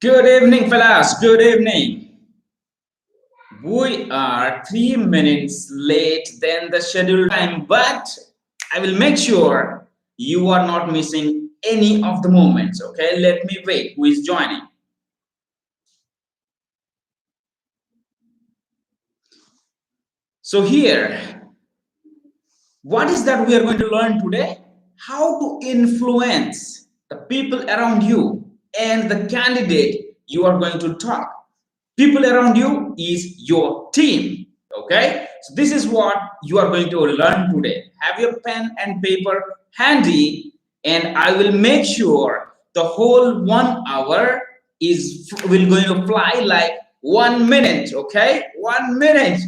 Good evening, fellas. Good evening. We are 3 minutes late than the scheduled time, but I will make sure you are not missing any of the moments. Okay, let me wait. Who is joining? So, here, what is that we are going to learn today? How to influence the people around you and the candidate you are going to talk. People around you is your team. Okay, so this is what you are going to learn today. Have your pen and paper handy, and I will make sure the whole 1 hour is will going to fly like 1 minute. Okay, 1 minute.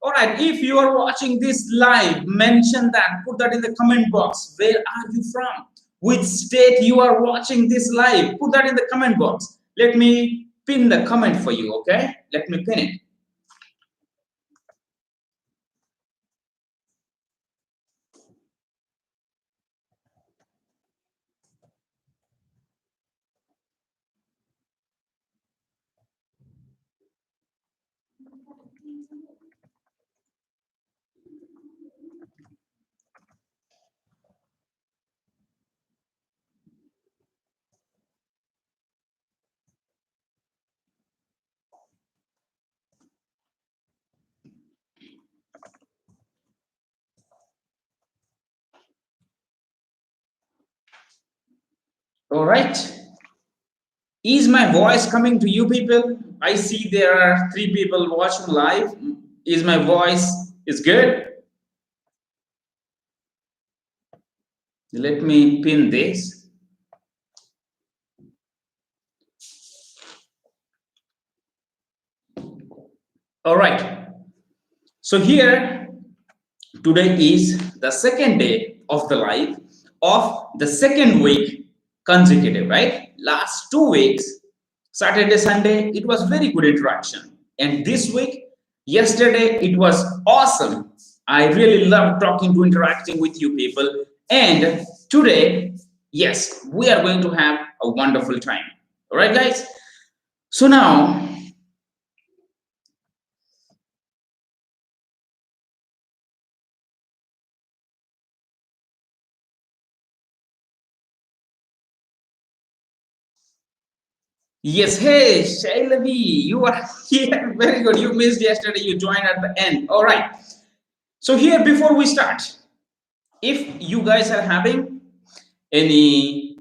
All right, if you are watching this live, mention that, put that in the comment box. Where are you from? Which state you are watching this live? Put that in the comment box. Let me pin the comment for you, okay? Let me pin it. All right. Is my voice coming to you people? I see there are 3 people watching live. Is my voice is good? Let me pin this. All right. So here today is the second day of the live of the second week consecutive, right? Last 2 weeks, Saturday, Sunday, it was very good interaction. And this week, yesterday, it was awesome. I really love talking to interacting with you people. And today, yes, we are going to have a wonderful time. All right, guys? So now, yes, hey, Shailavi, you are here. Very good. You missed yesterday. You joined at the end. All right. So here, before we start, if you guys are having any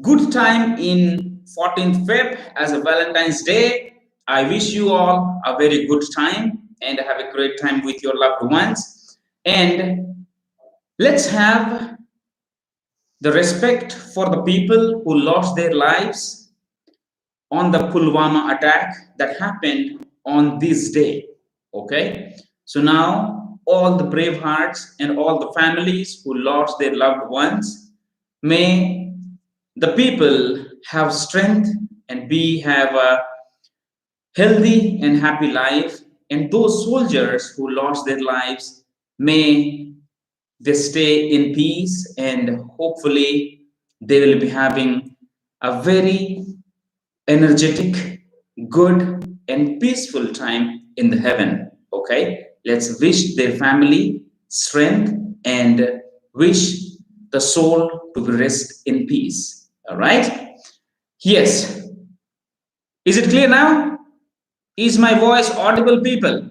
good time in 14th Feb as a Valentine's Day, I wish you all a very good time and have a great time with your loved ones. And let's have the respect for the people who lost their lives on the Pulwama attack that happened on this day. Okay, so now all the brave hearts and all the families who lost their loved ones, may the people have strength and be have a healthy and happy life. And those soldiers who lost their lives, may they stay in peace, and hopefully they will be having a very energetic, good, and peaceful time in the heaven. Okay, let's wish their family strength and wish the soul to rest in peace. All right. Yes. Is it clear now? Is my voice audible, people?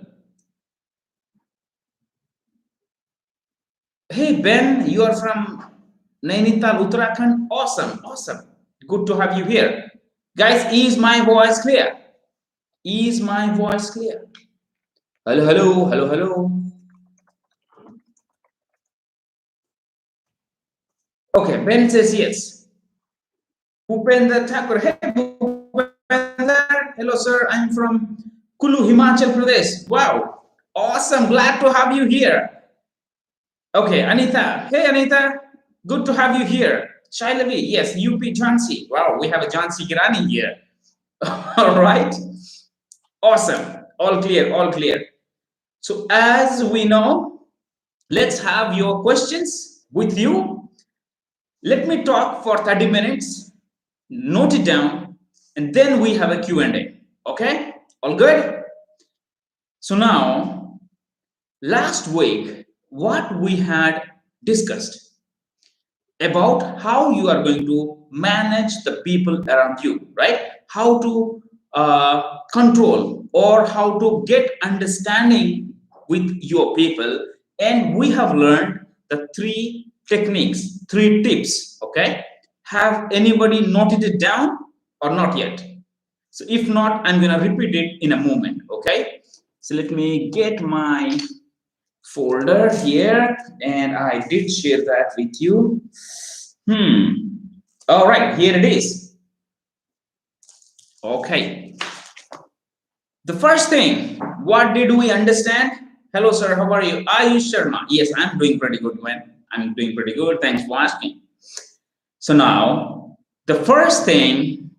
Hey Ben, you are from Nainital, Uttarakhand. Awesome, awesome. Good to have you here. Guys, is my voice clear? Is my voice clear? Hello, hello, hello, hello. Okay, Ben says yes. Bhupender Thakur. Hey, Bhupender. Hello, sir. I'm from Kulu, Himachal Pradesh. Wow. Awesome. Glad to have you here. Okay, Anita. Hey, Anita. Good to have you here. Shailavi. Yes, UP Jhansi. Wow, we have a Jhansi Kirani here. All right. Awesome. All clear, all clear. So as we know, let's have your questions with you. Let me talk for 30 minutes. Note it down. and then we have a Q&A. Okay, all good? So now, last week, what we had discussed about how you are going to manage the people around you, right? How to control or how to get understanding with your people. And we have learned the three techniques, three tips, okay? Have anybody noted it down or not yet? So if not, I'm going to repeat it in a moment, okay? So let me get my folder here, and I did share that with you. All right, here it is. Okay. The first thing, what did we understand? Hello, sir. How are you? Ayush Sharma. Yes, I'm doing pretty good, man. I'm doing pretty good. Thanks for asking. So now, the first thing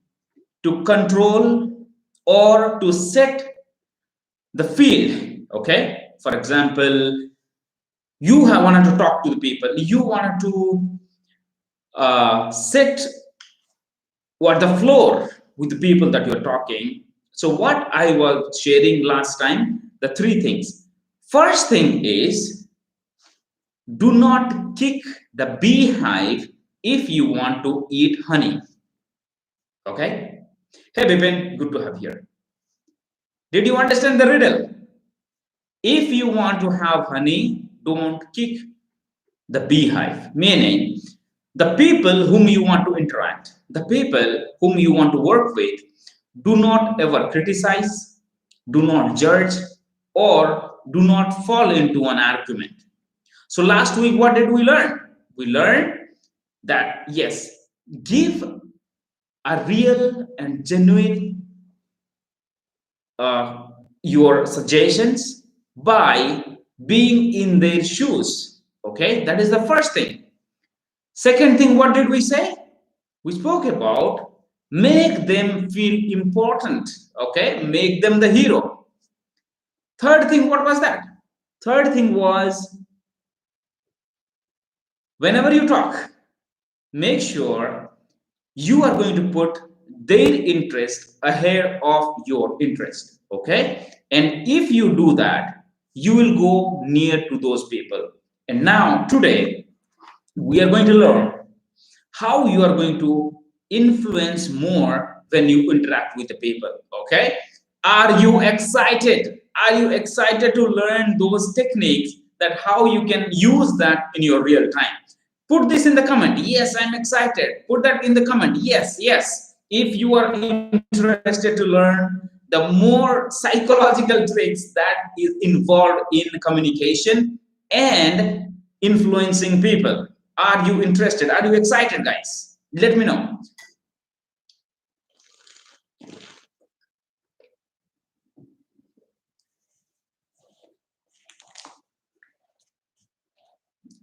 to control or to set the field, okay? For example, you have wanted to talk to the people. You wanted to set what the floor with the people that you're talking. So what I was sharing last time, the three things. First thing is, do not kick the beehive if you want to eat honey. Okay? Hey Bipin, good to have you here. Did you understand the riddle? If you want to have honey, don't kick the beehive, meaning the people whom you want to interact, the people whom you want to work with, do not ever criticize, do not judge, or do not fall into an argument. So, last week, what did we learn? We learned that yes, give a real and genuine uh, your suggestions by being in their shoes. Okay, that is the first thing. Second thing, what did we say? We spoke about make them feel important, okay? Make them the hero. Third thing, what was that? Third thing was whenever you talk, make sure you are going to put their interest ahead of your interest, okay? And if you do that, you will go near to those people. And now, today, we are going to learn how you are going to influence more when you interact with the people. Okay, are you excited? Are you excited to learn those techniques, that how you can use that in your real time? Put this in the comment. Yes, I'm excited. Put that in the comment. Yes, yes, if you are interested to learn the more psychological tricks that is involved in communication and influencing people. Are you interested? Are you excited, guys? Let me know.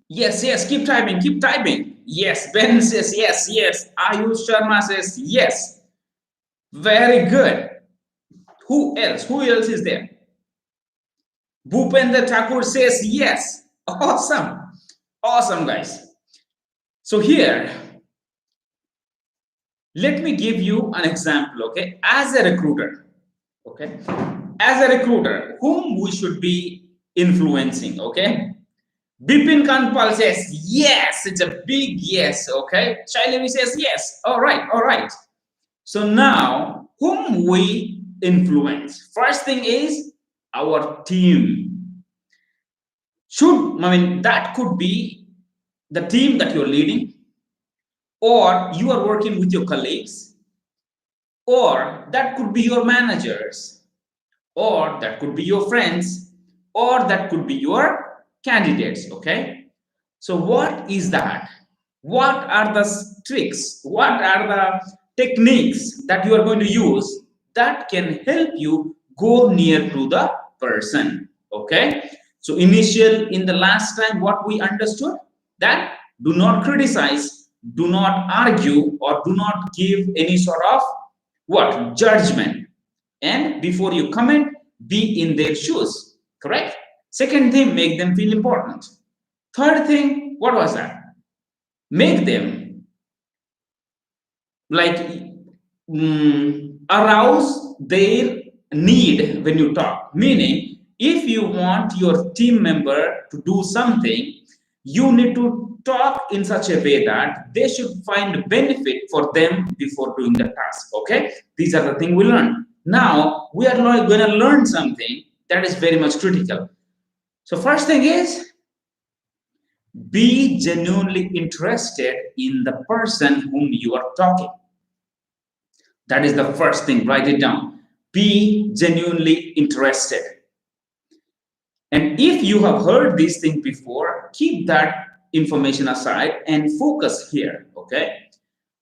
Yes, yes, keep typing, keep typing. Yes, Ben says yes, yes. Ayush Sharma says yes. Very good. Who else? Who else is there? Bhupender Thakur says yes. Awesome. Awesome, guys. So here, let me give you an example, okay? As a recruiter, okay? As a recruiter, whom we should be influencing, okay? Bipin Kanpal says yes, it's a big yes, okay? Shailevi says yes. All right. So now, whom we influence? First thing is our team. That could be the team that you're leading, or you are working with your colleagues, or that could be your managers, or that could be your friends, or that could be your candidates. Okay, so what is that? What are the tricks? What are the techniques that you are going to use that can help you go near to the person? Okay, so in the last time, what we understood, that do not criticize, do not argue, or do not give any sort of what judgment, and before you comment, be in their shoes. Correct? Second thing, make them feel important. Third thing, what was that? Make them like arouse their need when you talk. Meaning, if you want your team member to do something, you need to talk in such a way that they should find benefit for them before doing the task. Okay, these are the things we learn. Now we are going to learn something that is very much critical. So first thing is, be genuinely interested in the person whom you are talking. That is the first thing. Write it down. Be genuinely interested. And if you have heard these things before, keep that information aside and focus here. Okay.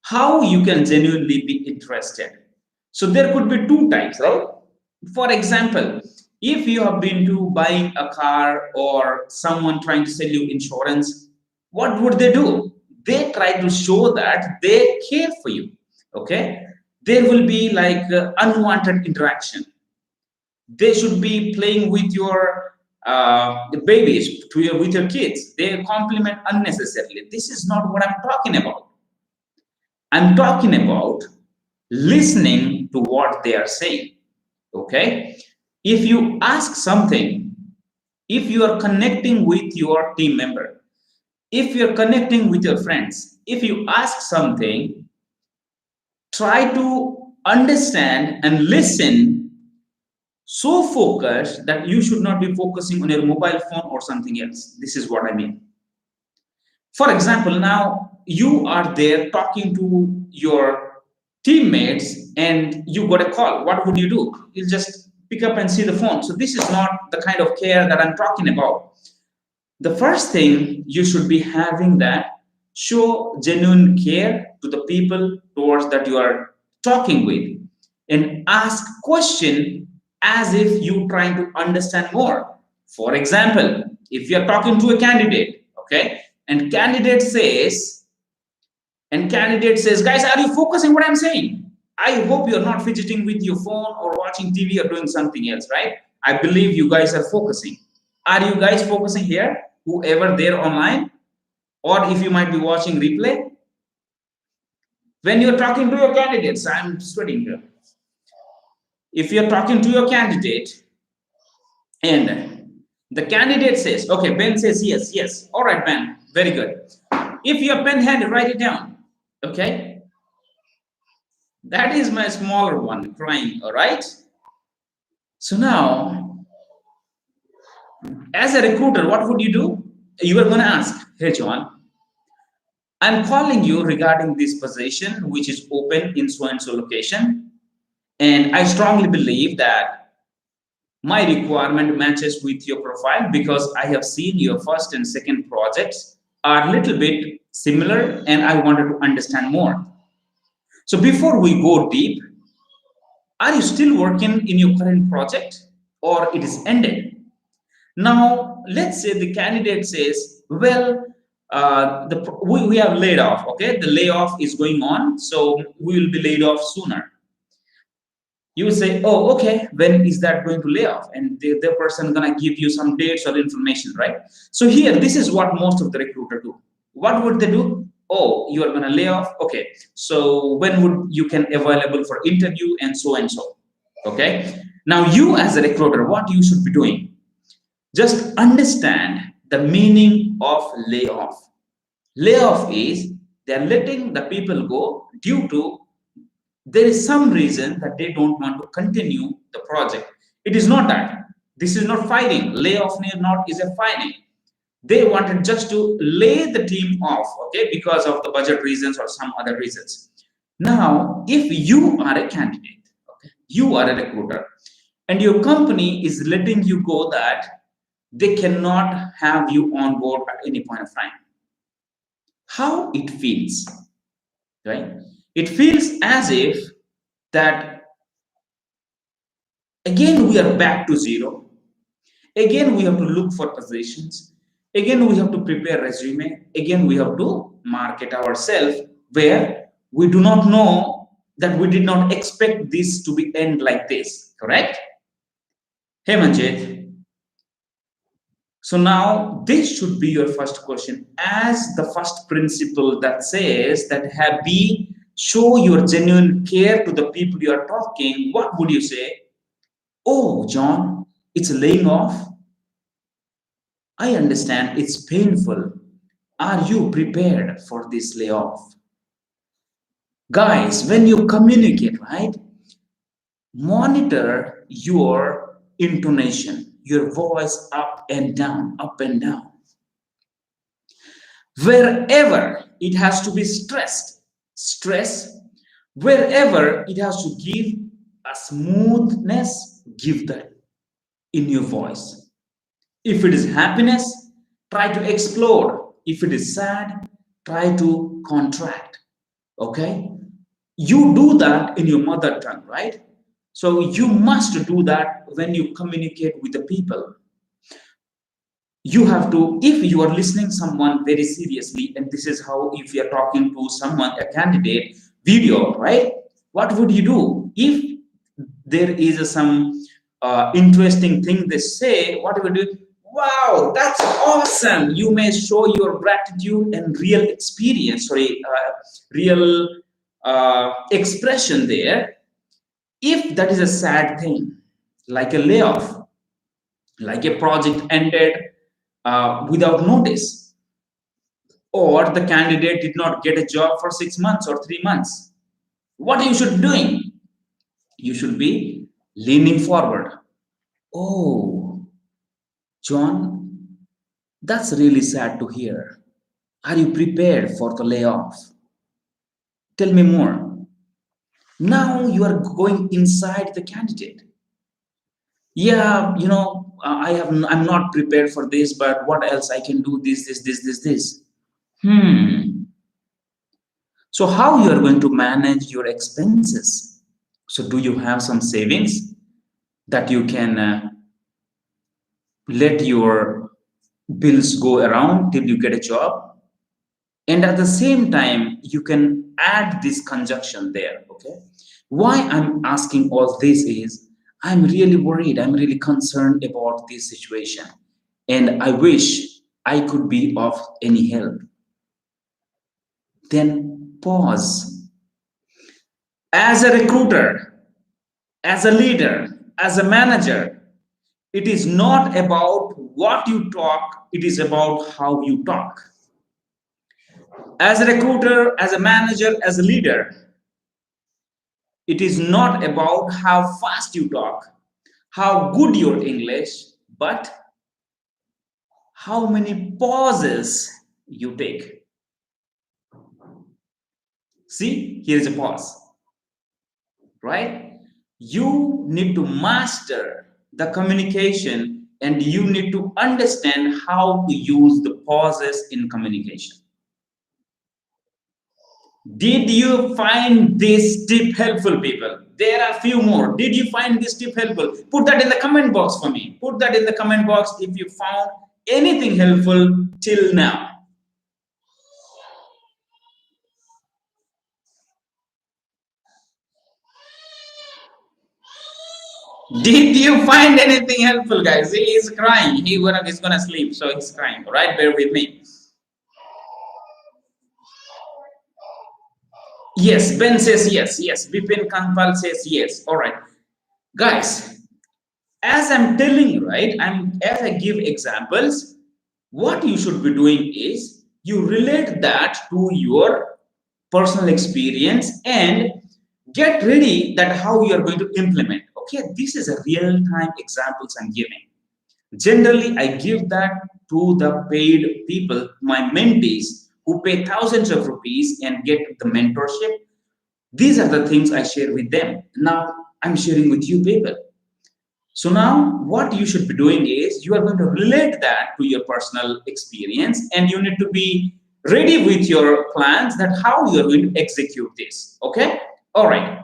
How you can genuinely be interested. So there could be two types, right? For example, if you have been to buying a car or someone trying to sell you insurance, what would they do? They try to show that they care for you. Okay. There will be like unwanted interaction. They should be playing with your babies, with your kids. They compliment unnecessarily. This is not what I'm talking about. I'm talking about listening to what they are saying. Okay? If you ask something, if you are connecting with your team member, if you're connecting with your friends, if you ask something, try to understand and listen so focused that you should not be focusing on your mobile phone or something else. This is what I mean. For example, now you are there talking to your teammates and you got a call. What would you do? You'll just pick up and see the phone. So, this is not the kind of care that I'm talking about. The first thing you should be having that show genuine care to the people towards that you are talking with and ask question as if you trying to understand more. For example, if you're talking to a candidate, okay, and candidate says, guys, are you focusing what I'm saying? I hope you're not fidgeting with your phone or watching TV or doing something else, right? I believe you guys are focusing. Are you guys focusing here? Whoever there online, or if you might be watching replay, when you're talking to your candidates, I'm sweating here. If you're talking to your candidate and the candidate says, okay, Ben says yes, yes. All right, Ben, very good. If you're pen handed, write it down. Okay. That is my smaller one crying, all right? So now, as a recruiter, what would you do? You are going to ask, hey, John, I'm calling you regarding this position which is open in so and so location. And I strongly believe that my requirement matches with your profile because I have seen your first and second projects are a little bit similar and I wanted to understand more. So before we go deep, are you still working in your current project or it is ended? Now, let's say the candidate says, well, we have laid off, okay? The layoff is going on, so we will be laid off sooner. You will say, oh, okay, when is that going to lay off? And the person gonna give you some dates or information, right? So here, this is what most of the recruiter do. What would they do? Oh, you are gonna lay off, okay. So when would you can available for interview and so and so, okay? Now you as a recruiter, what you should be doing? Just understand the meaning of layoff. Layoff is they're letting the people go due to there is some reason that they don't want to continue the project. It is not that. This is not firing. Layoff not is a firing. They wanted just to lay the team off, okay, because of the budget reasons or some other reasons. Now, if you are a candidate, okay, you are a recruiter, and your company is letting you go that they cannot have you on board at any point of time. How it feels, right? It feels as if that again we are back to zero. Again we have to look for positions. Again we have to prepare resume. Again we have to market ourselves where we do not know that we did not expect this to be end like this. Correct? Hey Manjit. So now this should be your first question as the first principle that says that be show your genuine care to the people you are talking, what would you say? Oh, John, it's laying off. I understand it's painful. Are you prepared for this layoff? Guys, when you communicate, right, monitor your intonation, your voice up and down, up and down. Wherever it has to be stress. Wherever it has to give a smoothness, give that in your voice. If it is happiness, try to explode. If it is sad, try to contract. Okay? You do that in your mother tongue, right? So you must do that when you communicate with the people. You have to, if you are listening someone very seriously, and this is how, if you are talking to someone, a candidate video, right, what would you do if there is some interesting thing they say? What would you do? Wow, that's awesome. You may show your gratitude and real experience, sorry, real expression there. If that is a sad thing, like a layoff, like a project ended without notice, or the candidate did not get a job for 6 months or 3 months, what you should be doing? You should be leaning forward. Oh, John, that's really sad to hear. Are you prepared for the layoff? Tell me more. Now you are going inside the candidate. Yeah, I'm not prepared for this, but what else I can do? This. So how you are going to manage your expenses? So do you have some savings that you can let your bills go around till you get a job? And at the same time, you can add this conjunction there. Okay. Why I'm asking all this is I'm really worried, I'm really concerned about this situation, and I wish I could be of any help. Then pause. As a recruiter, as a leader, as a manager, it is not about what you talk, it is about how you talk. As a recruiter, as a manager, as a leader, it is not about how fast you talk, how good your English, but how many pauses you take. See, here is a pause, right? You need to master the communication and you need to understand how to use the pauses in communication. Did you find this tip helpful, people? There are a few more. Did you find this tip helpful? Put that in the comment box for me. Put that in the comment box if you found anything helpful till now. Did you find anything helpful, guys? He is crying. He's gonna sleep, so he's crying. All right, bear with me. Yes, Ben says yes. Yes, Bipin Kanpal says yes. All right, guys. As I'm telling you, right? As I give examples, what you should be doing is you relate that to your personal experience and get ready that how you are going to implement. Okay, this is a real time examples I'm giving. Generally, I give that to the paid people, my mentees who pay thousands of rupees and get the mentorship. These are the things I share with them. Now I'm sharing with you people. So now what you should be doing is you are going to relate that to your personal experience and you need to be ready with your plans that how you are going to execute this. Okay? All right.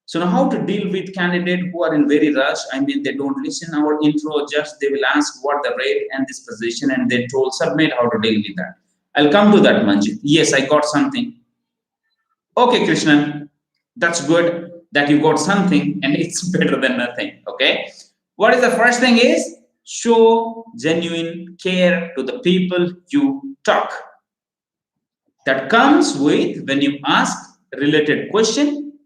So now how to deal with candidates who are in very rush. I mean, they don't listen our intro, just they will ask what the rate and this position and they told submit how to deal with that. I'll come to that, Manjit. Yes, I got something. Okay, Krishnan, that's good that you got something and it's better than nothing. Okay. What is the first thing is show genuine care to the people you talk. That comes with when you ask related question,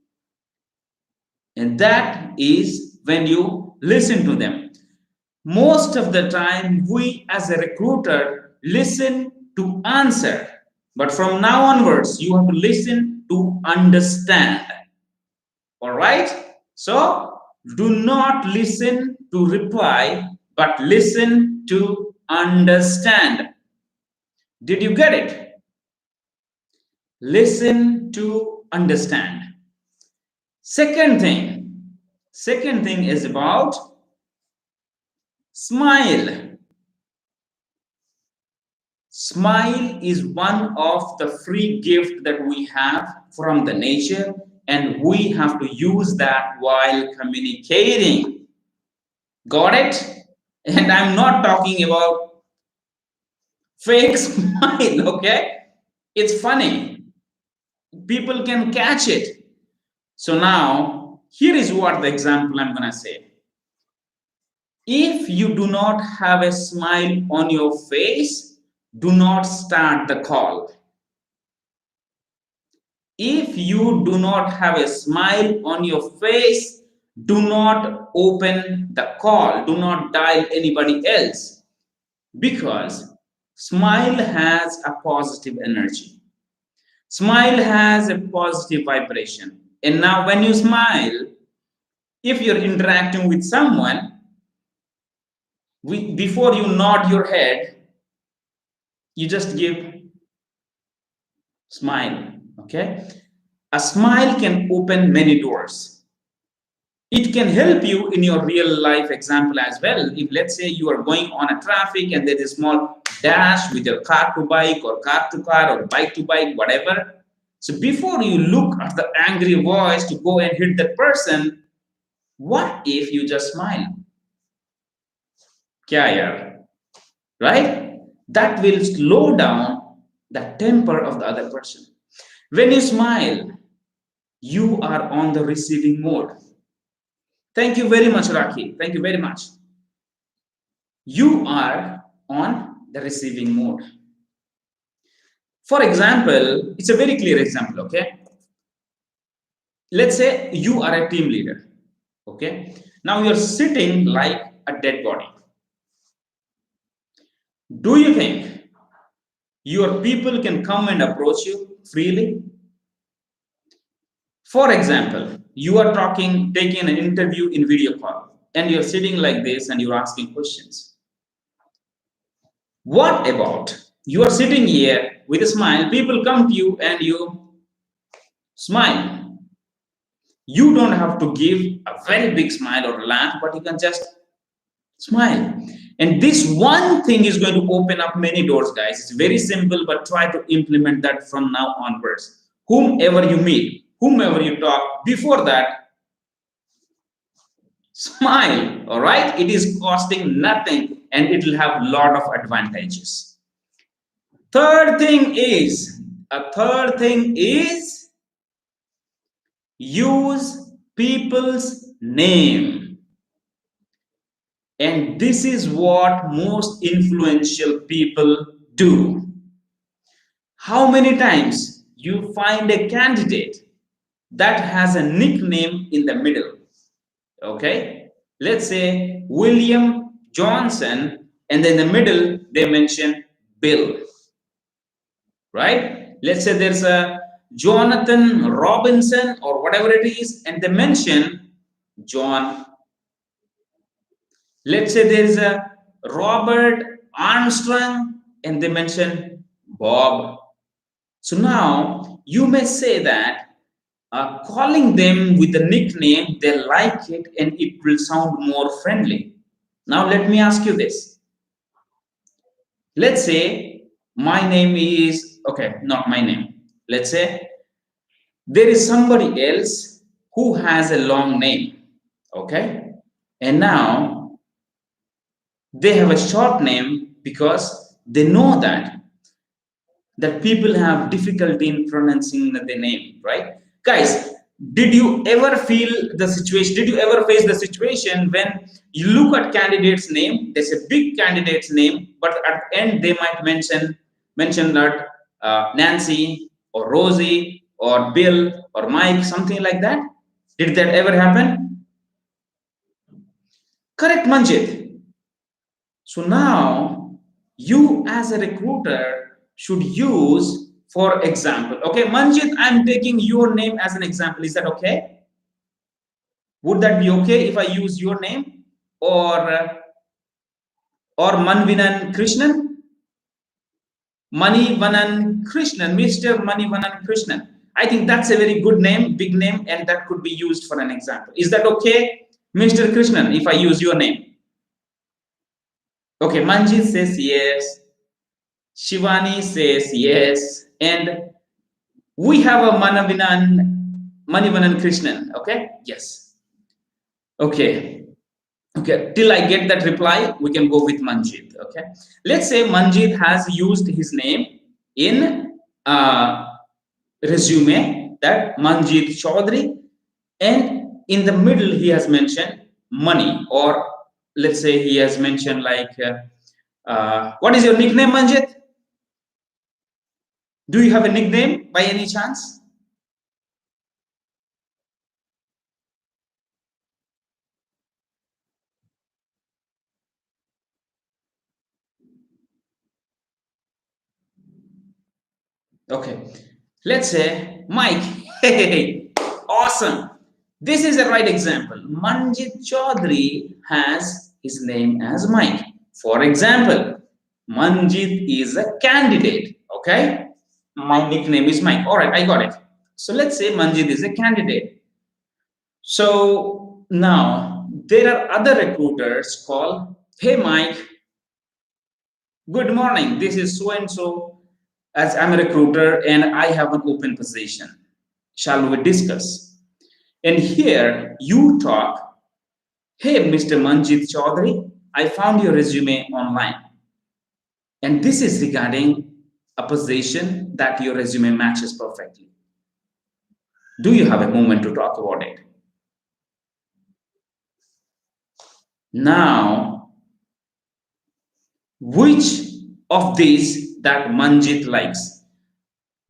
and that is when you listen to them. Most of the time, we as a recruiter listen to answer, but from now onwards, you have to listen to understand. All right? So, do not listen to reply, but listen to understand. Did you get it? Listen to understand. Second thing, is about smile. Smile is one of the free gift that we have from the nature, and we have to use that while communicating. Got it? And I'm not talking about fake smile, okay? It's funny. People can catch it. So now, here is what the example I'm gonna say. If you do not have a smile on your face, do not start the call. If you do not have a smile on your face, do not open the call. Do not dial anybody else, because smile has a positive energy. Smile has a positive vibration. And now, when you smile, if you're interacting with someone, before you nod your head, you just give smile. Okay? A smile can open many doors. It can help you in your real life example as well. If, let's say, you are going on a traffic and there is a small dash with your car to bike or car to car or bike to bike, whatever. So before you look at the angry voice to go and hit that person, what if you just smile? Kya yaar? Right? That will slow down the temper of the other person. When you smile, you are on the receiving mode. Thank you very much, Rakhi. Thank you very much. You are on the receiving mode. For example, it's a very clear example, okay? Let's say you are a team leader, okay? Now you're sitting like a dead body. Do you think your people can come and approach you freely? For example, you are taking an interview in video call, and you're sitting like this and you're asking questions. What about you are sitting here with a smile, people come to you and you smile. You don't have to give a very big smile or laugh, but you can just smile. And this one thing is going to open up many doors, guys. It's very simple, but try to implement that from now onwards. Whomever you meet, whomever you talk, before that, smile. All right? It is costing nothing and it will have a lot of advantages. Third thing is use people's name. And this is what most influential people do. How many times you find a candidate that has a nickname in the middle? Okay, let's say William Johnson, and then in the middle they mention Bill. Right? Let's say there's a Jonathan Robinson or whatever it is, and they mention John. Let's say there's a Robert Armstrong and they mention Bob. So now you may say that calling them with the nickname, they like it and it will sound more friendly. Now let me ask you this. Let's say my name is, okay, not my name. Let's say there is somebody else who has a long name, okay? And now they have a short name because they know that people have difficulty in pronouncing the name, right? Guys, did you ever feel the situation? Did you ever face the situation when you look at candidate's name? There's a big candidate's name, but at the end they might mention that Nancy or Rosie or Bill or Mike, something like that? Did that ever happen? Correct, Manjit. So now you as a recruiter should use, for example, okay, Manjit, I'm taking your name as an example. Is that okay? Would that be okay if I use your name? Or Manvinan Krishnan? Manivanan Krishnan, Mr. Manivanan Krishnan. I think that's a very good name, big name, and that could be used for an example. Is that okay, Mr. Krishnan, if I use your name? Okay, Manjit says yes. Shivani says yes. And we have a Manivanan Krishnan. Okay, yes. Okay. Okay, till I get that reply, we can go with Manjit. Okay, let's say Manjit has used his name in resume, that Manjit Chaudhary, and in the middle he has mentioned money, or let's say he has mentioned like what is your nickname, Manjit? Do you have a nickname by any chance? Okay, let's say Mike. Hey, awesome. This is a right example. Manjit Chaudhary has his name as Mike. For example, Manjit is a candidate. Okay, my nickname is Mike. All right, I got it. So let's say Manjit is a candidate. So now there are other recruiters called, hey Mike, good morning. This is so and so, as I'm a recruiter and I have an open position. Shall we discuss? And here you talk, hey, Mr. Manjit Chaudhary, I found your resume online. And this is regarding a position that your resume matches perfectly. Do you have a moment to talk about it? Now, which of these that Manjit likes?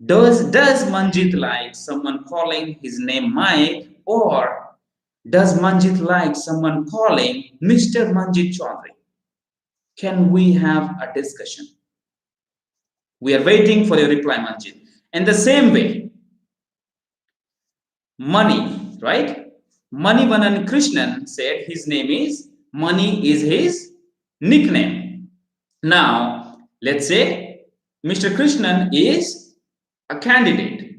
Does Manjit like someone calling his name Mike, or does Manjit like someone calling Mr. Manjit Chaudhary? Can we have a discussion? We are waiting for your reply, Manjit. And the same way, Money, right? Manivanan Krishnan said his name is Money is his nickname. Now, let's say Mr. Krishnan is a candidate.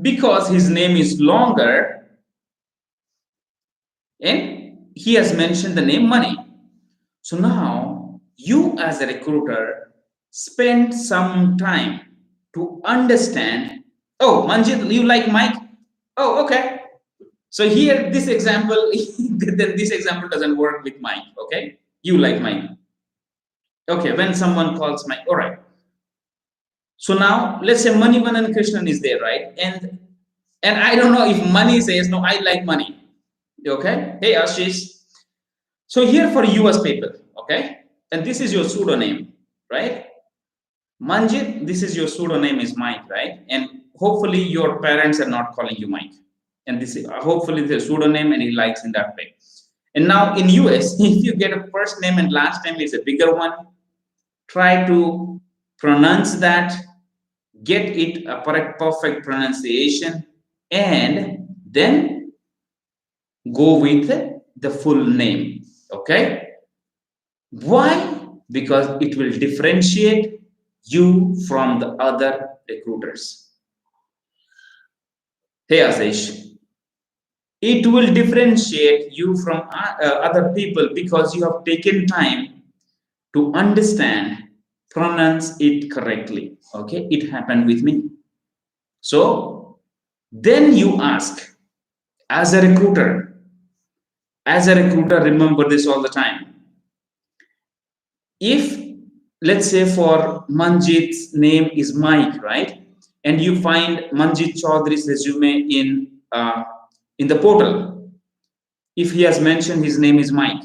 Because his name is longer and he has mentioned the name Money. So now you as a recruiter spend some time to understand, oh, Manjit, you like Mike? Oh, okay. So here, this example, then this example doesn't work with Mike, okay? You like Mike. Okay, when someone calls Mike, all right. So now, let's say Manivan and Krishnan is there, right? And I don't know if Money says, no, I like Money. Okay? Hey, Ashish. So here for US people, okay? And this is your pseudonym, right? Manjit, this is your pseudonym is Mike, right? And hopefully your parents are not calling you Mike. And this is hopefully the pseudonym and he likes in that way. And now in US, if you get a first name and last name is a bigger one, try to pronounce that, get it a perfect pronunciation, and then go with the full name. Okay? Why? Because it will differentiate you from the other recruiters. Hey Ashish, it will differentiate you from other people because you have taken time to understand, pronounce it correctly. Okay, it happened with me. So then you ask, as a recruiter, remember this all the time. If let's say for Manjit's name is Mike, right? And you find Manjit Chaudhary's resume in the portal. If he has mentioned his name is Mike.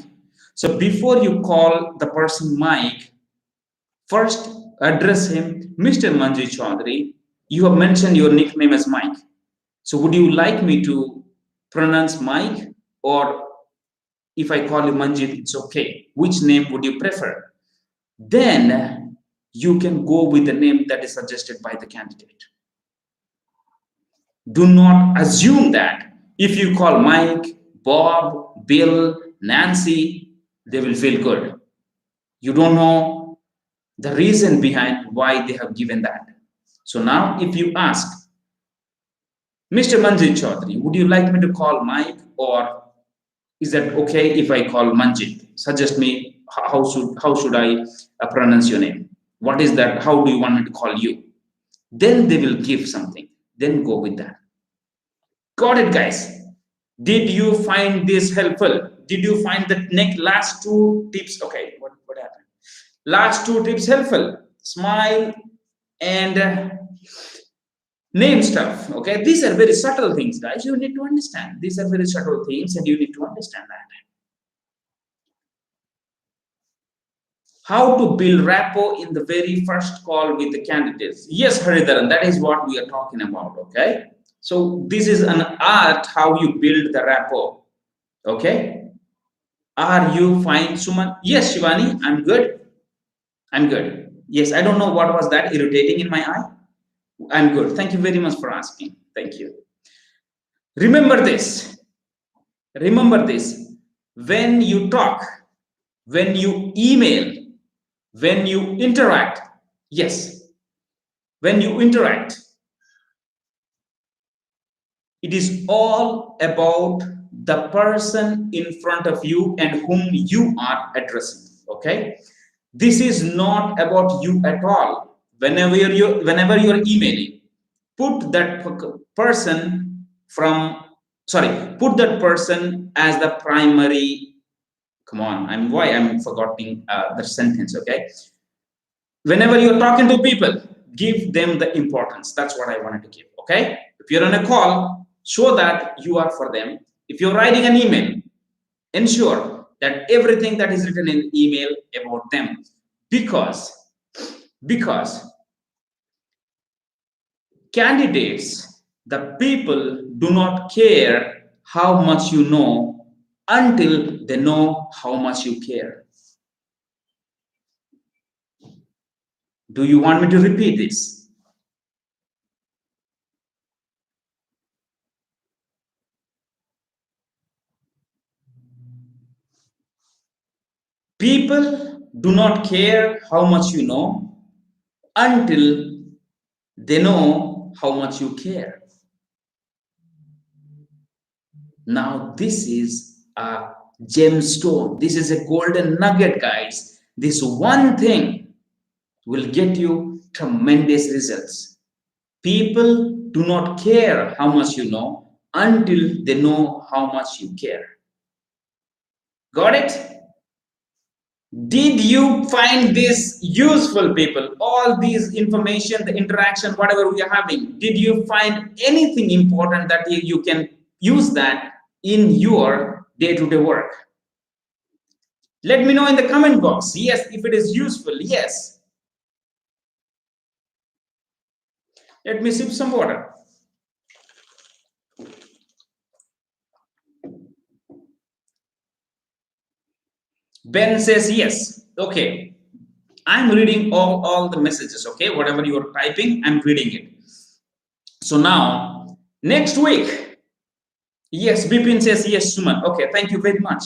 So before you call the person Mike, first address him Mr. Manjit Chaudhary, You have mentioned your nickname as Mike. So would you like me to pronounce Mike, or if I call you Manjit, it's okay? Which name would you prefer? Then you can go with the name that is suggested by the candidate. Do not assume that if you call Mike, Bob, Bill, Nancy, they will feel good. You don't know the reason behind why they have given that. So now, if you ask, Mr. Manjit Chaudhary, would you like me to call Mike, or is that okay if I call Manjit? Suggest me how should I pronounce your name? What is that? How do you want me to call you? Then they will give something. Then go with that. Got it, guys? Did you find this helpful? Did you find the next last two tips? Okay, what happened? Last two tips helpful. Smile and name stuff. Okay, these are very subtle things, guys. You need to understand. These are very subtle things, and you need to understand that. How to build rapport in the very first call with the candidates. Yes, Haridharan, that is what we are talking about. Okay, so this is an art how you build the rapport. Okay, are you fine, Suman? Yes, Shivani, I'm good. I'm good. Yes, I don't know what was that irritating in my eye. I'm good. Thank you very much for asking. Thank you. Remember this. Remember this. When you talk, when you email, when you interact, yes, when you interact, it is all about the person in front of you and whom you are addressing. Okay, this is not about you at all. Whenever you're emailing, put that person from sorry put that person as the primary. Come on, I'm forgetting the sentence. Okay, whenever you're talking to people, give them the importance. That's what I wanted to give. Okay, if you're on a call, show that you are for them. If you're writing an email, ensure that everything that is written in email about them, because because candidates, the people do not care how much you know until they know how much you care. Do you want me to repeat this? People do not care how much you know until they know how much you care. Now, this is a gemstone. This is a golden nugget, guys. This one thing will get you tremendous results. People do not care how much you know until they know how much you care. Got it? Did you find this useful, people? All these information, the interaction, whatever we are having, did you find anything important that you can use that in your day-to-day work? Let me know in the comment box. Yes, if it is useful. Yes. Let me sip some water. Ben says yes. Okay. I'm reading all the messages. Okay. Whatever you are typing, I'm reading it. So now, next week. Yes, Bipin says yes, Suman. Okay. Thank you very much.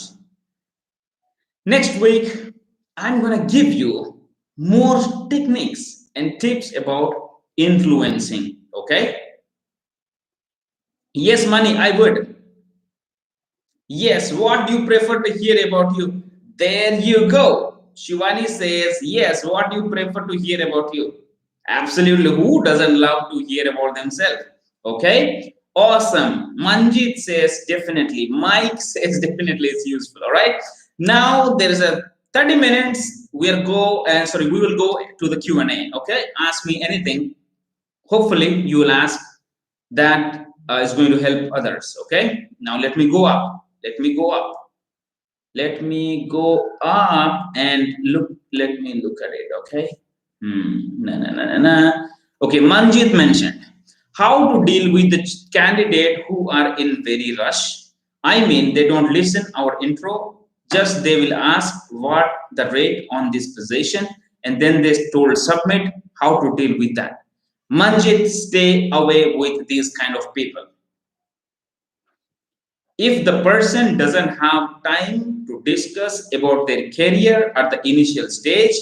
Next week, I'm going to give you more techniques and tips about influencing. Okay. Yes, Money, I would. Yes, what do you prefer to hear about you? There you go. Shivani says, yes, what do you prefer to hear about you? Absolutely. Who doesn't love to hear about themselves? Okay. Awesome. Manjit says, definitely. Mike says, definitely it's useful. All right. Now there is a 30 minutes. We will go to the Q&A. Okay. Ask me anything. Hopefully you will ask that is going to help others. Okay. Now let me go up. Let me go up. Let me go up and look. Let me look at it. Okay. Na, na, na, na, na. Okay, Manjit mentioned how to deal with the candidate who are in very rush. I mean, they don't listen our intro, just they will ask what the rate on this position, and then they told submit. How to deal with that? Manjit, stay away with these kind of people. If the person doesn't have time to discuss about their career at the initial stage,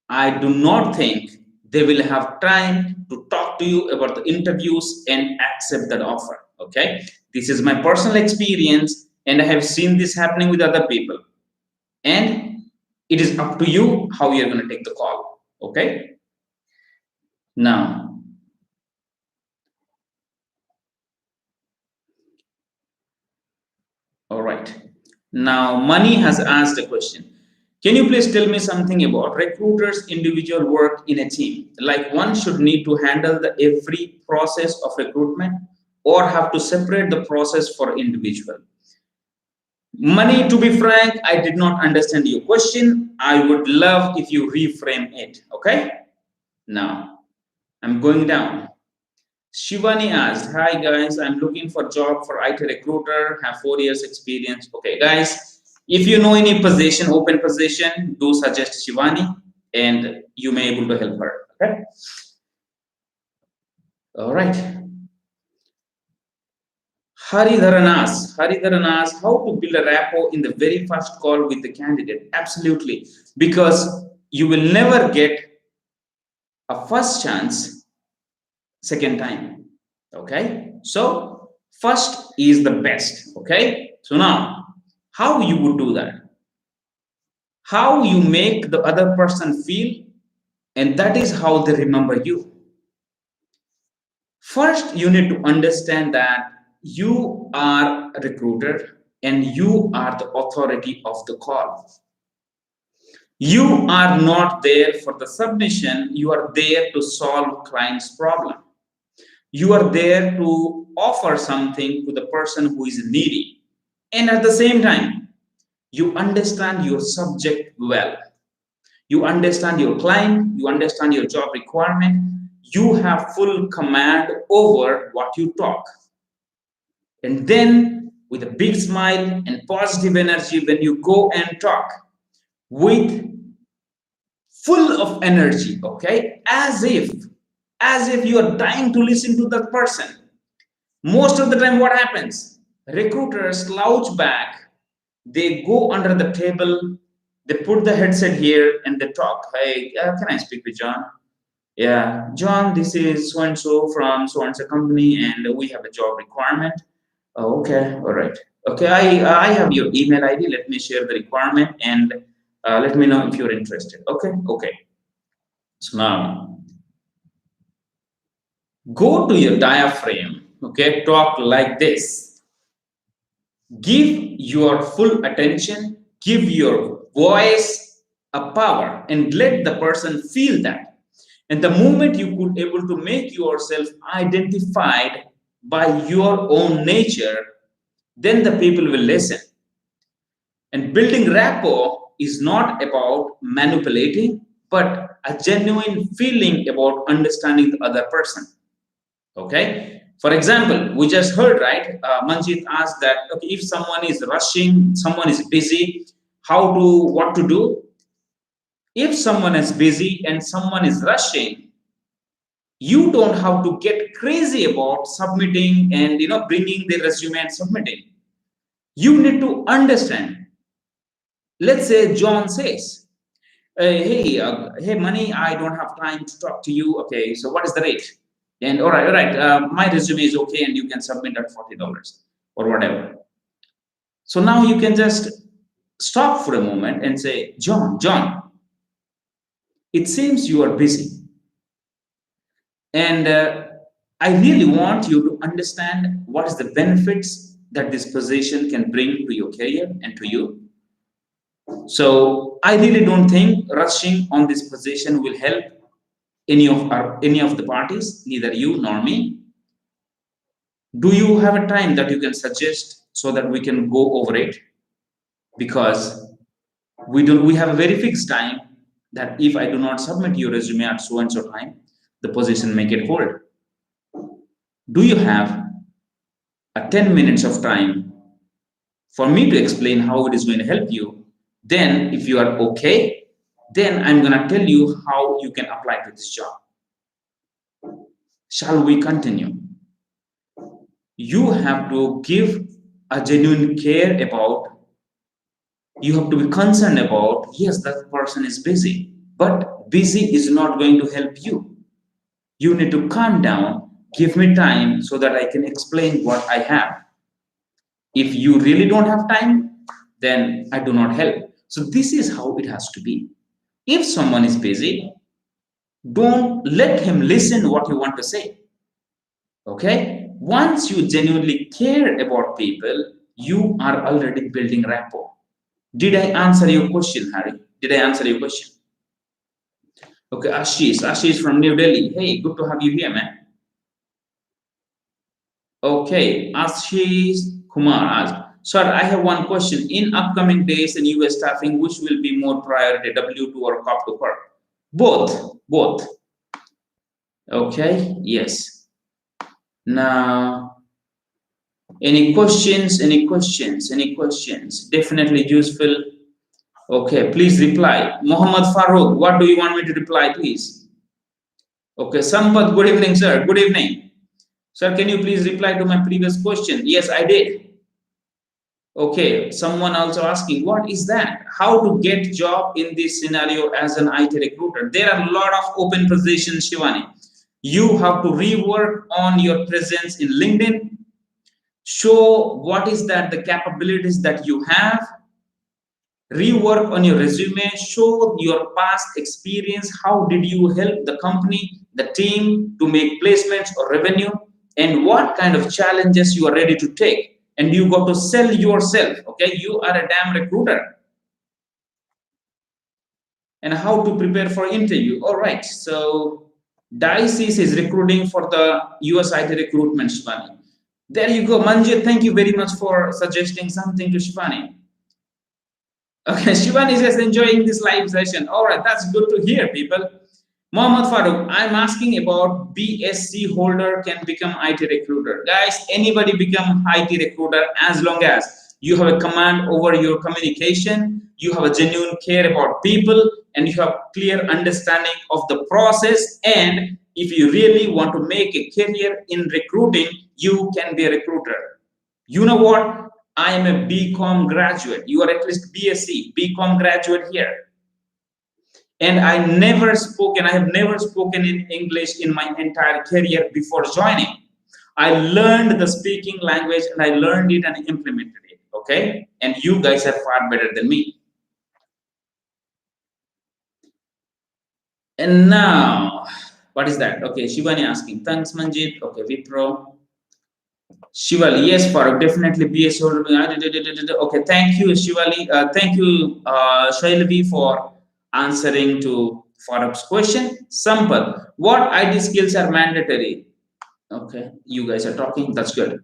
I do not think they will have time to talk to you about the interviews and accept that offer. Okay, this is my personal experience, and I have seen this happening with other people. And it is up to you how you're going to take the call. Okay, now, all right. Now, Money has asked a question. Can you please tell me something about recruiters' individual work in a team? Like one should need to handle the every process of recruitment or have to separate the process for individual. Money, to be frank, I did not understand your question. I would love if you reframe it. Okay? Now, I'm going down. Shivani asked, hi guys, I'm looking for job for IT recruiter, have 4 years experience. Okay, guys, if you know any position, open position, do suggest Shivani and you may able to help her. Okay. All right. Haridharan asks, how to build a rapport in the very first call with the candidate? Absolutely. Because you will never get a first chance second time. Okay, so first is the best. Okay, so now how you would do that, how you make the other person feel, and that is how they remember you. First you need to understand that you are a recruiter and you are the authority of the call. You are not there for the submission, you are there to solve client's problem. You are there to offer something to the person who is needy. And at the same time, you understand your subject well. You understand your client, you understand your job requirement, you have full command over what you talk. And then, with a big smile and positive energy, when you go and talk with full of energy, okay, as if you are dying to listen to that person. Most of the time, what happens? Recruiters slouch back, they go under the table, they put the headset here and they talk. Hey, can I speak with John? Yeah, John, this is so and so from so and so company, and we have a job requirement. Oh, okay, all right. Okay, I have your email ID. Let me share the requirement and let me know if you're interested. Okay, okay. So now go to your diaphragm. Okay, talk like this. Give your full attention, give your voice a power, and let the person feel that. And the moment you could able to make yourself identified by your own nature, then the people will listen. And building rapport is not about manipulating, but a genuine feeling about understanding the other person. Okay, for example, we just heard, right? Manjit asked that, okay, if someone is rushing, someone is busy, what to do? If someone is busy and someone is rushing, you don't have to get crazy about submitting and bringing the resume and submitting. You need to understand. Let's say John says, hey, Money, I don't have time to talk to you. Okay, so what is the rate? And all right, my resume is okay, and you can submit at $40 or whatever. So now you can just stop for a moment and say, John, it seems you are busy, and I really want you to understand what is the benefits that this position can bring to your career and to you. So I really don't think rushing on this position will help any of the parties, neither you nor me. Do you have a time that you can suggest so that we can go over it? Because we have a very fixed time that if I do not submit your resume at so and so time, the position may get hold. Do you have a 10 minutes of time for me to explain how it is going to help you? Then, if you are okay, then I'm going to tell you how you can apply to this job. Shall we continue? You have to give a genuine care about, you have to be concerned about, yes, that person is busy, but busy is not going to help you. You need to calm down, give me time so that I can explain what I have. If you really don't have time, then I do not help. So this is how it has to be. If someone is busy, don't let him listen what you want to say. Okay? Once you genuinely care about people, you are already building rapport. Did I answer your question, Harry? Did I answer your question? Okay, Ashish. Ashish from New Delhi. Hey, good to have you here, man. Okay, Ashish Kumar asked, Sir, I have one question. In upcoming days in US staffing, which will be more priority, W2 or COP to COP? Both. Both. Okay, yes. Now, any questions? Any questions? Any questions? Definitely useful. Okay, please reply. Muhammad Farooq, what do you want me to reply, please? Okay, Sampath, good evening, sir. Good evening. Sir, can you please reply to my previous question? Yes, I did. Okay, someone also asking, what is that? How to get job in this scenario as an IT recruiter? There are a lot of open positions, Shivani. You have to rework on your presence in LinkedIn. Show what is that the capabilities that you have. Rework on your resume. Show your past experience. How did you help the company, the team to make placements or revenue? And what kind of challenges you are ready to take. And you got to sell yourself. Okay, you are a damn recruiter. And how to prepare for interview. All right, so Dices is recruiting for the US IT recruitment, Shivani. There you go, Manjit. Thank you very much for suggesting something to Shivani. Okay, Shivani is just enjoying this live session. All right, that's good to hear, people. Mohammad Farooq, I'm asking about BSc holder can become IT recruiter. Guys, anybody become IT recruiter as long as you have a command over your communication, you have a genuine care about people, and you have clear understanding of the process. And if you really want to make a career in recruiting, you can be a recruiter. You know what? I am a BCom graduate. You are at least BSc, BCom graduate here. And I have never spoken in English in my entire career before joining. I learned the speaking language and I learned it and implemented it. Okay? And you guys are far better than me. And now, what is that? Okay, Shivani asking, thanks, Manjit. Okay, Vipro. Shivali, yes, Farooq, definitely BS holder. Okay, thank you, Shivali. Thank you, Shailavi, for answering to Farooq's question. Sampath, what IT skills are mandatory? Okay, you guys are talking. That's good.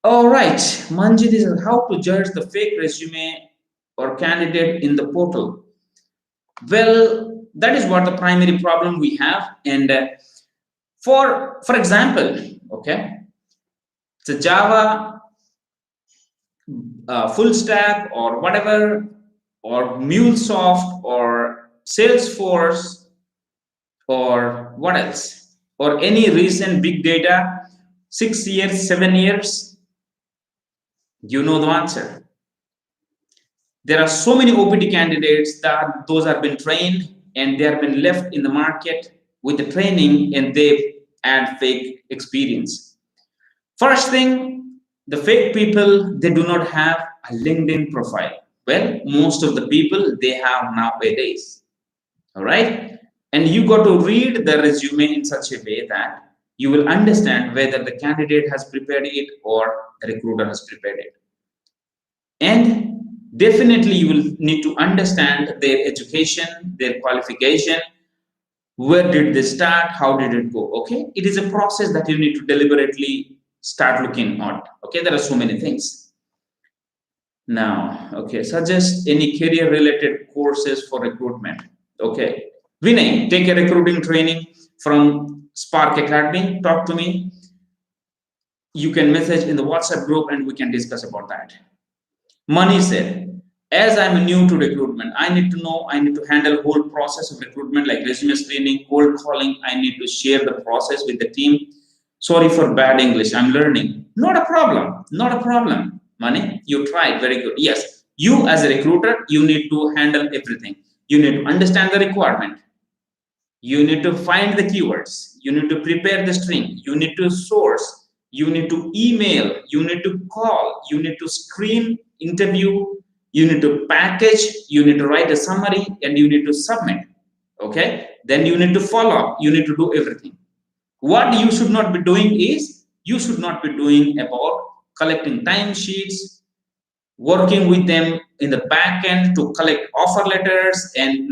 All right, Manjit is how to judge the fake resume or candidate in the portal. Well, that is what the primary problem we have. And for example, okay, it's a Java full stack or whatever, or MuleSoft or Salesforce or what else, or any recent big data, 6 years, 7 years, you know the answer. There are so many OPT candidates that those have been trained and they have been left in the market with the training and they add fake experience. First thing, the fake people, they do not have a LinkedIn profile. Well, most of the people they have nowadays. All right. And you got to read the resume in such a way that you will understand whether the candidate has prepared it or the recruiter has prepared it. And definitely you will need to understand their education, their qualification, where did they start, how did it go. Okay, it is a process that you need to deliberately start looking at. Okay, there are so many things. Now, okay, suggest any career related courses for recruitment. Okay, Vinay, take a recruiting training. from Spark Academy, talk to me. You can message in the WhatsApp group and we can discuss about that. Money said, as I'm new to recruitment, I need to know, I need to handle whole process of recruitment like resume screening, cold calling. I need to share the process with the team. Sorry for bad English, I'm learning. Not a problem, not a problem. Money, you tried, very good. Yes, you as a recruiter, you need to handle everything. You need to understand the requirement. You need to find the keywords. You need to prepare the string. You need to source. You need to email. You need to call. You need to screen, interview. You need to package. You need to write a summary and you need to submit. Okay? Then you need to follow up. You need to do everything. What you should not be doing is you should not be doing about collecting timesheets, working with them in the back end to collect offer letters and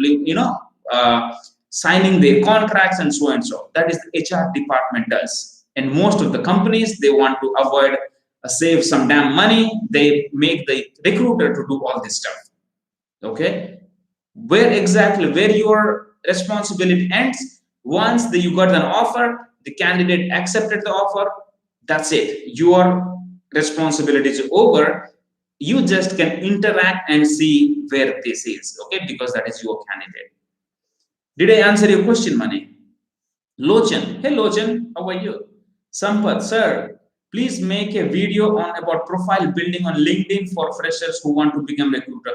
uh, signing their contracts and so and so. That is the HR department does. And most of the companies they want to avoid save some damn money. They make the recruiter to do all this stuff. Okay, where your responsibility ends once you got an offer, the candidate accepted the offer, that's it, your responsibility is over. You just can interact and see where this is, okay, because that is your candidate. Did I answer your question, Money? Lochan, hey Lochan, how are you? Sampath, sir, please make a video on about profile building on LinkedIn for freshers who want to become recruiter.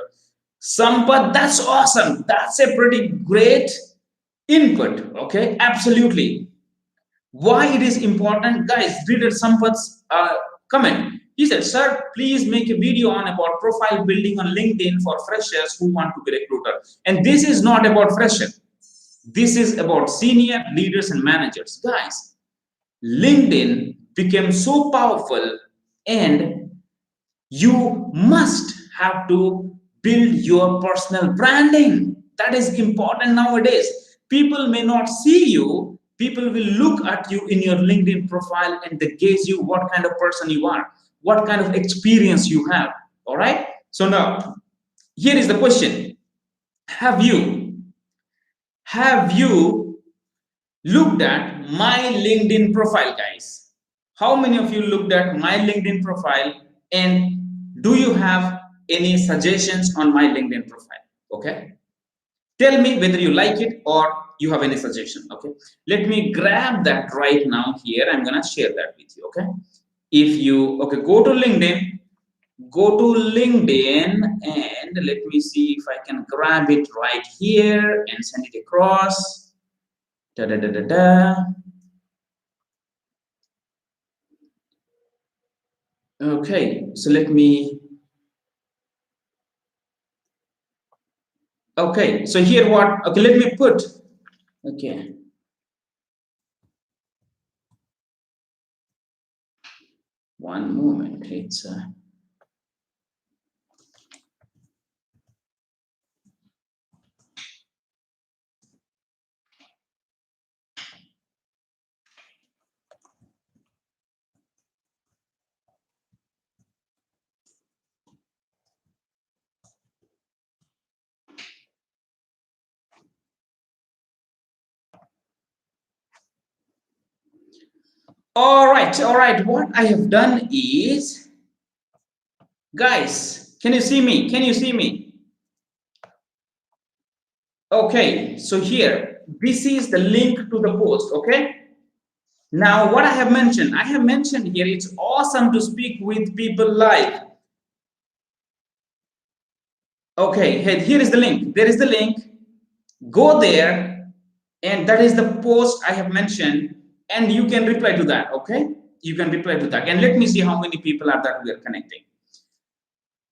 Sampath, that's awesome. That's a pretty great input. Okay, absolutely. Why it is important, guys? Read Sampath's comment. He said, "Sir, please make a video on about profile building on LinkedIn for freshers who want to be recruiter." And this is not about freshers. This is about senior leaders and managers, guys. LinkedIn became so powerful and you must have to build your personal branding. That is important nowadays. People may not see you, people will look at you in your LinkedIn profile and they gauge you what kind of person you are, what kind of experience you have. All right, so now here is the question. Have you looked at my LinkedIn profile, guys? How many of you looked at my LinkedIn profile and do you have any suggestions on my LinkedIn profile? Okay. Tell me whether you like it or you have any suggestion. Okay. Let me grab that right now here. I'm going to share that with you. Okay. If you, okay, go to LinkedIn and let me see if I can grab it right here and send it across. Da, da, da, da, da. Okay, so let me. Okay, so here what? Okay, let me put. Okay. One moment. It's. All right, all right. What I have done is, guys, can you see me? Can you see me? Okay, so here, this is the link to the post. Okay. Now, what I have mentioned here, it's awesome to speak with people live. Okay, here is the link. There is the link. Go there, and that is the post I have mentioned, and you can reply to that. Okay, you can reply to that, and let me see how many people are that we are connecting.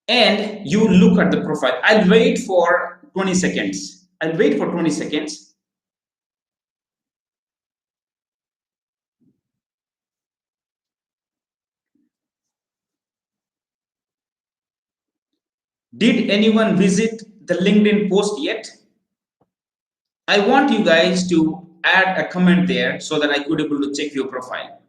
And you look at the profile. I'll wait for 20 seconds. I'll wait for 20 seconds. Did anyone visit the LinkedIn post yet? I want you guys to add a comment there so that I could able to check your profile.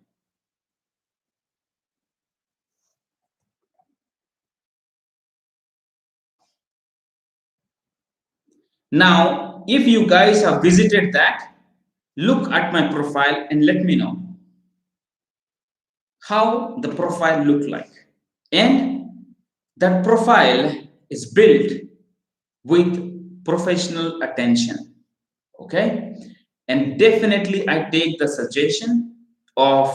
Now, if you guys have visited that, Look at my profile and let me know how the profile look like. And that profile is built with professional attention. Okay, and definitely I take the suggestion of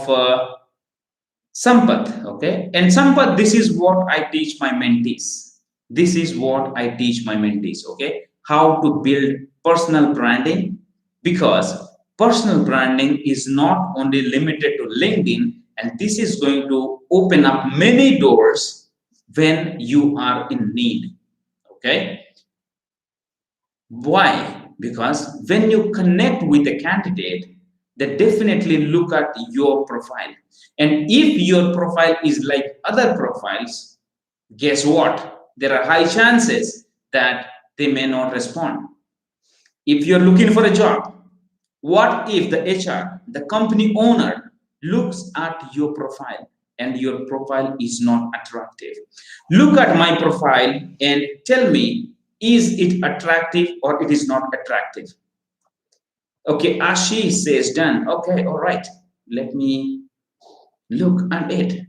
Sampath. Okay, and Sampath, this is what I teach my mentees. This is what I teach my mentees. Okay, how to build personal branding, because personal branding is not only limited to LinkedIn, and this is going to open up many doors when you are in need. Okay, why? Because when you connect with a candidate, they definitely look at your profile. And if your profile is like other profiles, guess what? There are high chances that they may not respond. If you're looking for a job, what if the HR, the company owner, looks at your profile and your profile is not attractive? Look at my profile and tell me, is it attractive or it is not attractive? Okay, Ashi says done. Okay, all right. Let me look at it.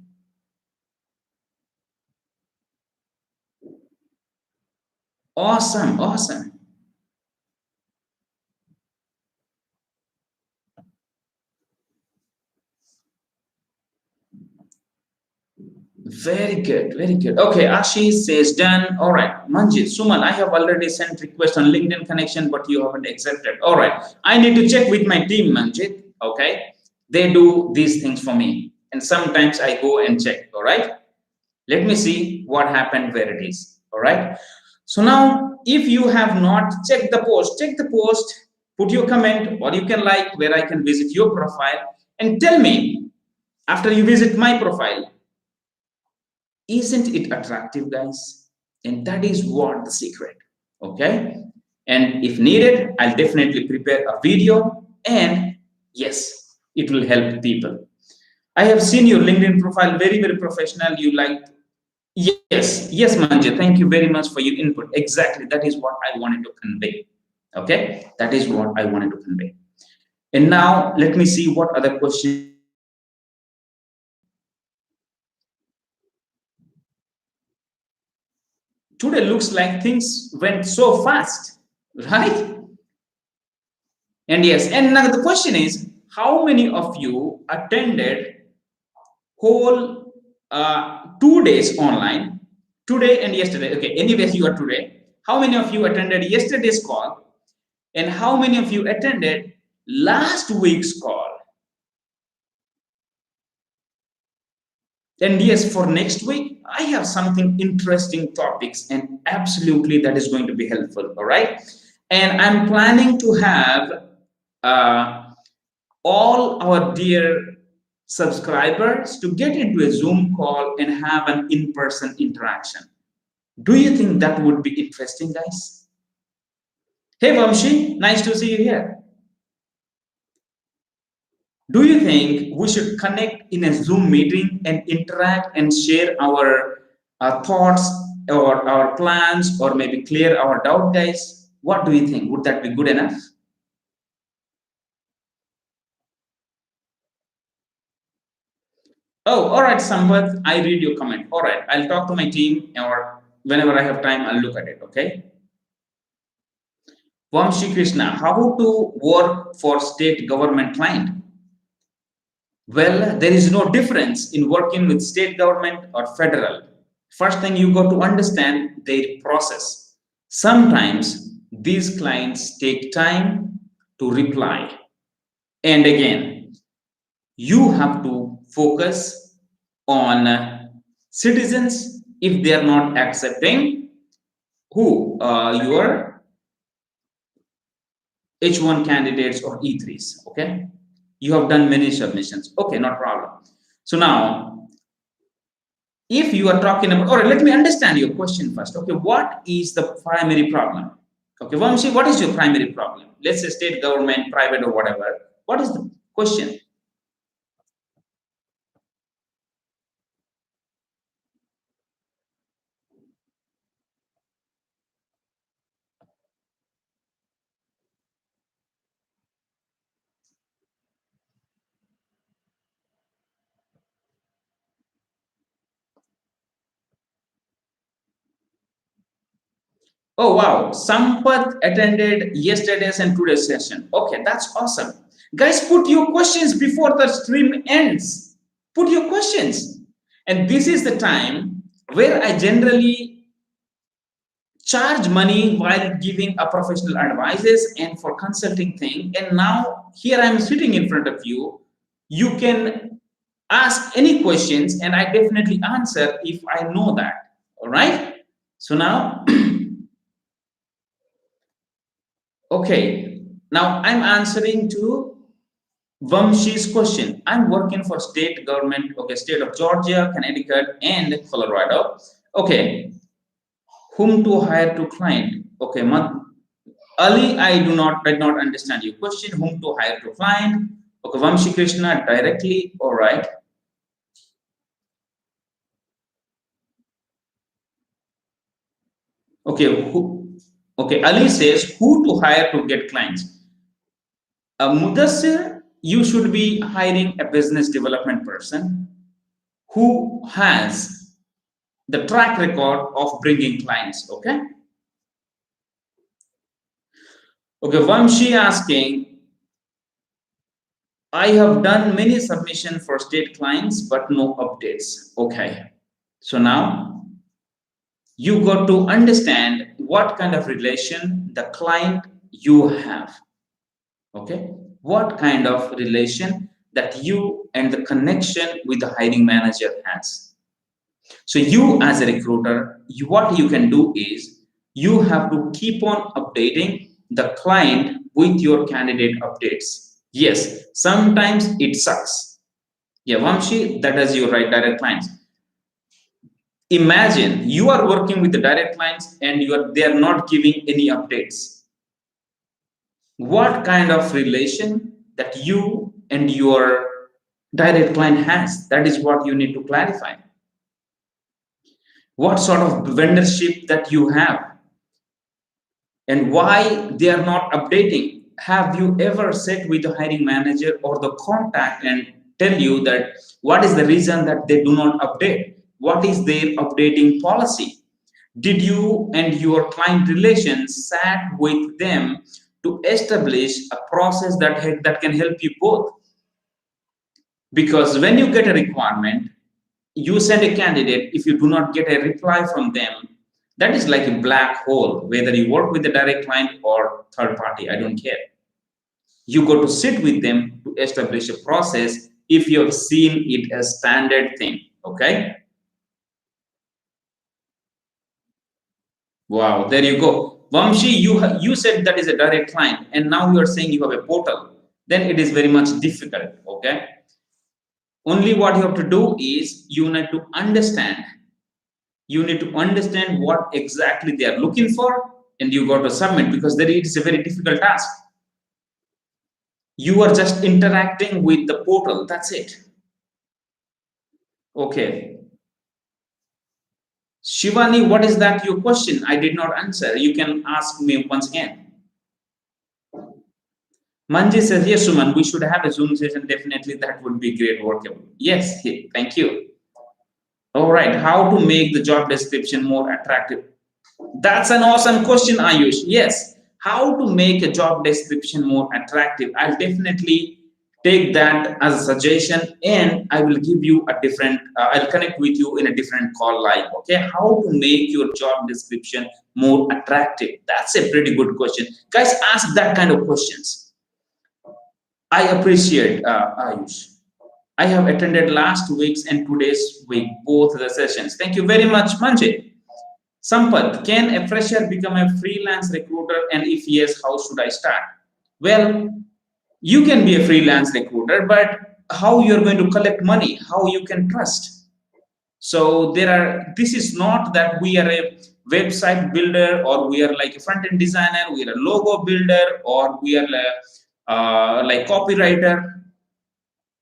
Awesome, awesome. Very good, very good. Okay, Ashi says done. All right, Manjit, Suman, I have already sent request on LinkedIn connection, but you haven't accepted. All right, I need to check with my team, Manjit. Okay, they do these things for me, and sometimes I go and check. All right, let me see what happened where it is. All right. So now, if you have not checked the post, check the post, put your comment, or you can like where I can visit your profile and tell me after you visit my profile, isn't it attractive, guys? And that is what the secret. Okay. And if needed, I'll definitely prepare a video, and yes, it will help people. I have seen your LinkedIn profile, very, very professional. You like, yes, yes, Manja. Thank you very much for your input. Exactly. That is what I wanted to convey. Okay. That is what I wanted to convey. And now let me see what other questions. Today looks like things went so fast, right? And yes, and now the question is, how many of you attended whole 2 days online, today and yesterday? Okay, anyways, you are today. How many of you attended yesterday's call, and how many of you attended last week's call? And yes, for next week, I have something interesting topics, and absolutely that is going to be helpful. All right, and I'm planning to have uh, all our dear subscribers to get into a Zoom call and have an in person interaction. Do you think that would be interesting, guys? Hey, Vamshi, nice to see you here. Do you think we should connect in a Zoom meeting and interact and share our thoughts or our plans or maybe clear our doubt, guys? What do you think? Would that be good enough? Oh, all right, Sampath, I read your comment. All right, I'll talk to my team, or whenever I have time, I'll look at it. Okay. Vamshi Krishna, how to work for state government client? Well, there is no difference in working with state government or federal. First thing you got to understand their process. Sometimes these clients take time to reply. And again, you have to focus on citizens if they are not accepting who your H1 candidates or E3s. Okay, you have done many submissions. Okay, not problem. So now, if you are talking about, all right, let me understand your question first. Okay, what is the primary problem? Okay, Vamshi, what is your primary problem? Let's say state government, private, or whatever. What is the question? Oh wow, Sampath attended yesterday's and today's session. Okay, that's awesome. Guys, put your questions before the stream ends. Put your questions. And this is the time where I generally charge money while giving a professional advices and for consulting thing. And now here I'm sitting in front of you. You can ask any questions and I definitely answer if I know that. All right. So now, okay. Now I'm answering to Vamshi's question. I'm working for state government, okay, state of Georgia, Connecticut, and Colorado. Okay, whom to hire to client? Okay, Ali, I did not understand your question. Whom to hire to client? Okay, Vamshi Krishna directly. All right. Okay, okay, Ali says who to hire to get clients. Mudassir, you should be hiring a business development person who has the track record of bringing clients. Okay. Okay, Vamshi asking, I have done many submissions for state clients, but no updates. Okay. So now you got to understand what kind of relation the client you have. Okay. What kind of relation that you and the connection with the hiring manager has. So you as a recruiter, what you can do is you have to keep on updating the client with your candidate updates. Yes, sometimes it sucks. Yeah, Vamshi, that is your right direct clients. Imagine you are working with the direct clients and they are not giving any updates. What kind of relation that you and your direct client has? That is what you need to clarify. What sort of vendorship that you have and why they are not updating. Have you ever sat with the hiring manager or the contact and tell you that what is the reason that they do not update? What is their updating policy? Did you and your client relations sat with them to establish a process that can help you both? Because when you get a requirement, you send a candidate, if you do not get a reply from them, that is like a black hole, whether you work with a direct client or third party, I don't care. You got to sit with them to establish a process if you have seen it as standard thing. Okay. Wow, there you go. Vamshi, you said that is a direct client, and now you are saying you have a portal. Then it is very much difficult. Okay. Only what you have to do is you need to understand. You need to understand what exactly they are looking for, and you got to submit because it is a very difficult task. You are just interacting with the portal. That's it. Okay. Shivani, what is that your question? I did not answer. You can ask me once again. Manji says, yes, Suman, we should have a Zoom session. Definitely, that would be great workable. Yes, thank you. All right, how to make the job description more attractive? That's an awesome question, Ayush. Yes, how to make a job description more attractive? I'll definitely take that as a suggestion and I will give you a different, I'll connect with you in a different call live. Okay, how to make your job description more attractive? That's a pretty good question. Guys, ask that kind of questions. I appreciate Ayush. I have attended last week's and today's week, both the sessions. Thank you very much, Manjit. Sampath, can a fresher become a freelance recruiter? And if yes, how should I start? Well, you can be a freelance recruiter, but how you're going to collect money, how you can trust. So this is not that we are a website builder or we are like a front-end designer, we are a logo builder or we are like copywriter.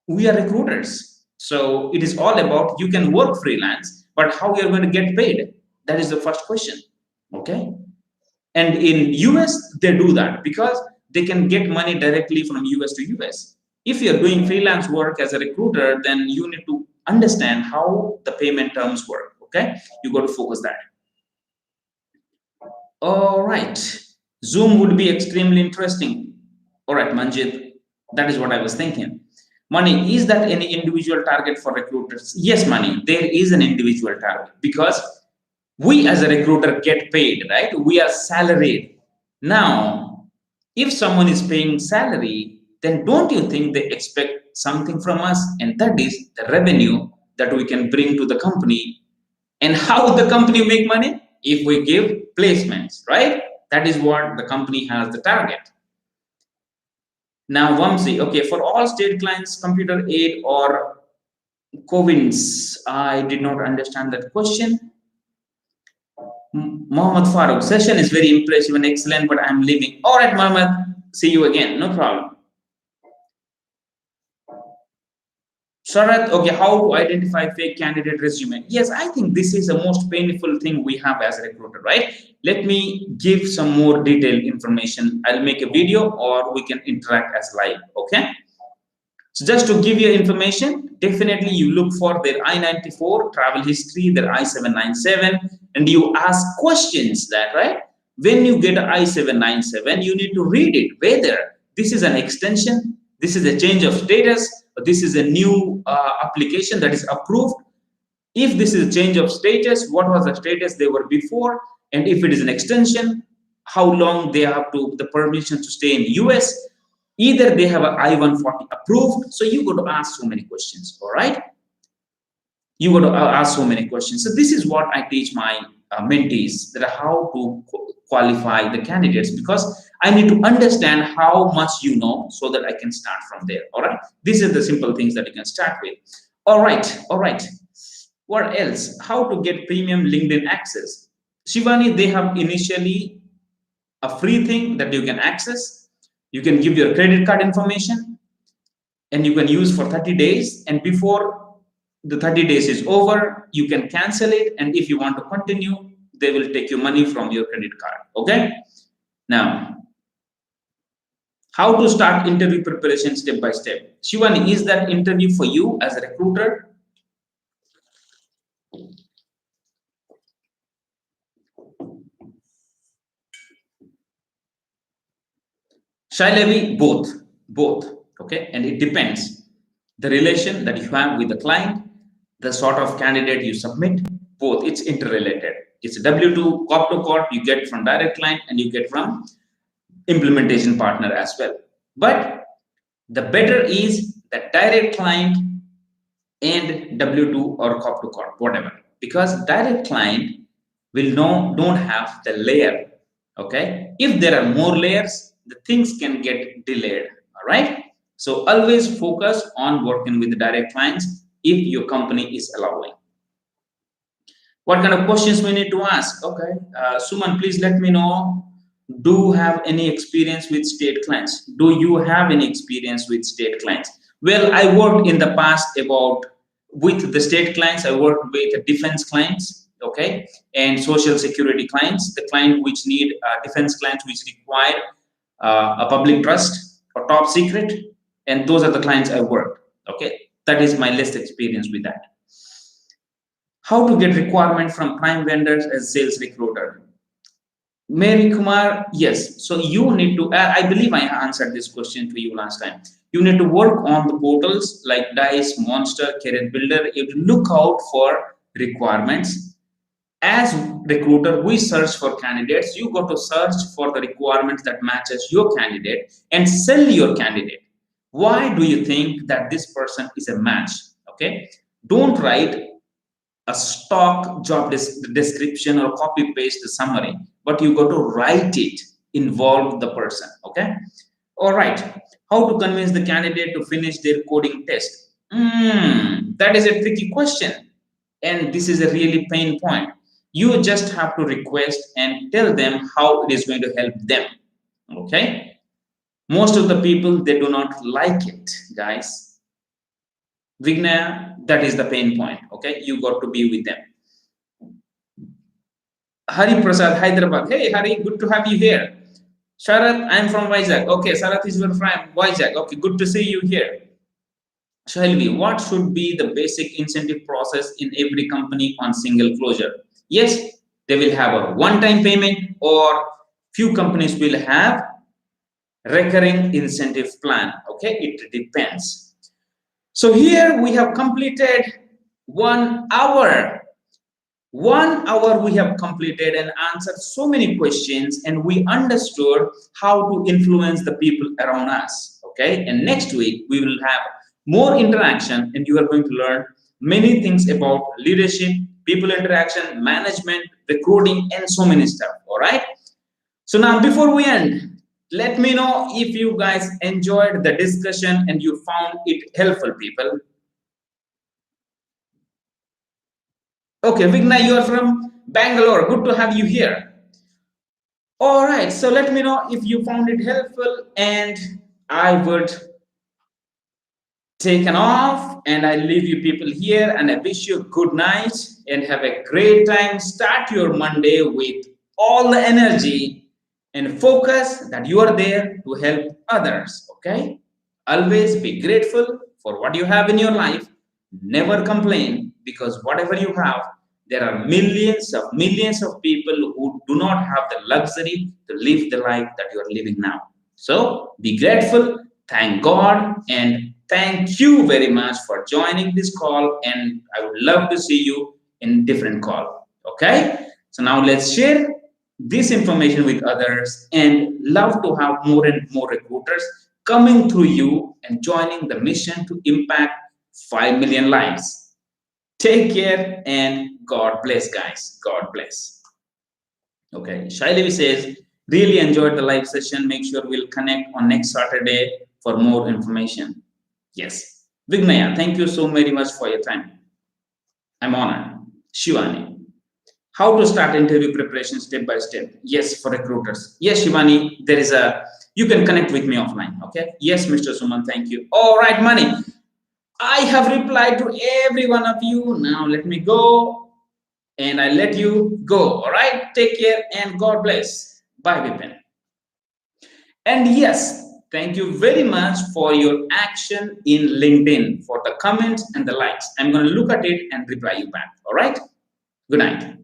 We are recruiters. So it is all about you can work freelance, but how you're going to get paid. That is the first question. Okay. And in US, they do that because they can get money directly from US to US. If you're doing freelance work as a recruiter, then you need to understand how the payment terms work. Okay. You got to focus that. All right. Zoom would be extremely interesting. All right, Manjit. That is what I was thinking. Money, is that any individual target for recruiters? Yes, Money, there is an individual target because we as a recruiter get paid, right? We are salaried. Now, if someone is paying salary, then don't you think they expect something from us? And that is the revenue that we can bring to the company. And how the company make money? If we give placements, right? That is what the company has the target. Now, Vamsi, okay, for all state clients, computer aid or Covins, I did not understand that question. Mohammed Farooq, session is very impressive and excellent, but I'm leaving. All right, Mohammed, see you again, no problem. Sharat, okay, how to identify fake candidate resume? Yes, I think this is the most painful thing we have as a recruiter, right? Let me give some more detailed information. I'll make a video or we can interact as live, okay? So just to give you information, definitely you look for their I-94 travel history, their I-797, and you ask questions that, right? When you get I-797, you need to read it, whether this is an extension, this is a change of status, or this is a new application that is approved. If this is a change of status, what was the status they were before? And if it is an extension, how long they have to the permission to stay in US? Either they have an I-140 approved, so you got to ask so many questions, all right? You got to ask so many questions. So this is what I teach my mentees, that how to qualify the candidates, because I need to understand how much you know so that I can start from there, all right? These are the simple things that you can start with. All right, all right. What else? How to get premium LinkedIn access? Shivani, they have initially a free thing that you can access. You can give your credit card information and you can use for 30 days. And before the 30 days is over, you can cancel it. And if you want to continue, they will take your money from your credit card. Okay. Now, how to start interview preparation step by step? Shivani, is that interview for you as a recruiter? Shailevi, both, okay, and it depends the relation that you have with the client, the sort of candidate you submit, both. It's interrelated. It's W2, corp to corp, you get from direct client and you get from implementation partner as well. But the better is the direct client and W2 or corp to corp, whatever, because direct client will don't have the layer. Okay, if there are more layers, the things can get delayed. All right, so always focus on working with the direct clients if your company is allowing. What kind of questions we need to ask? Okay, Suman, please let me know. Do you have any experience with state clients? Do you have any experience with state clients? Well, I worked in the past about with the state clients. I worked with defense clients, okay, and social security clients. The client which need defense clients which require a public trust or top secret, and those are the clients I worked. Okay, that is my less experience with that. How to get requirement from prime vendors as sales recruiter? Mary Kumar, yes. So you need to, I believe I answered this question to you last time. You need to work on the portals like Dice, Monster, Career Builder. You look out for requirements. As recruiter, we search for candidates. You got to search for the requirements that matches your candidate and sell your candidate. Why do you think that this person is a match? Okay. Don't write a stock job description or copy paste the summary, but you got to write it, involve the person. Okay, all right. How to convince the candidate to finish their coding test? That is a tricky question, and this is a really pain point. You just have to request and tell them how it is going to help them. Okay, most of the people, they do not like it, guys. Vigna, that is the pain point. Okay, you got to be with them. Hari Prasad, Hyderabad. Hey, Hari, good to have you here. Sharath, I'm from Vizag. Okay, Sharath is from Vizag. Okay, good to see you here. Shelby, what should be the basic incentive process in every company on single closure? Yes, They will have a one-time payment, or few companies will have recurring incentive plan. Okay, it depends. So here we have completed 1 hour. 1 hour we have completed and answered so many questions, and we understood how to influence the people around us. Okay, and next week we will have more interaction, and you are going to learn many things about leadership, people interaction, management, recruiting, and so many stuff. All right. So now before we end, let me know if you guys enjoyed the discussion and you found it helpful, people. Okay, Vigna, you are from Bangalore. Good to have you here. All right, so let me know if you found it helpful, and I would take an off, and I leave you people here, and I wish you a good night and have a great time. Start your Monday with all the energy and focus that you are there to help others. Okay, always be grateful for what you have in your life. Never complain, because whatever you have, there are millions of people who do not have the luxury to live the life that you are living now. So be grateful, thank God, and thank you very much for joining this call. And I would love to see you in different call. Okay. So now let's share this information with others, and love to have more and more recruiters coming through you and joining the mission to impact 5 million lives. Take care and God bless, guys. God bless. Okay. Shailevi says, really enjoyed the live session. Make sure we'll connect on next Saturday for more information. Yes. Vignaya, thank you so very much for your time. I'm honored. Shivani, how to start interview preparation step by step? Yes, for recruiters. Yes, Shivani, there is a, you can connect with me offline. Okay. Yes, Mr. Suman, thank you. All right, Money. I have replied to every one of you. Now let me go, and I let you go. All right. Take care and God bless. Bye, Vipin. And yes, thank you very much for your action in LinkedIn, for the comments and the likes. I'm going to look at it and reply you back. All right. Good night.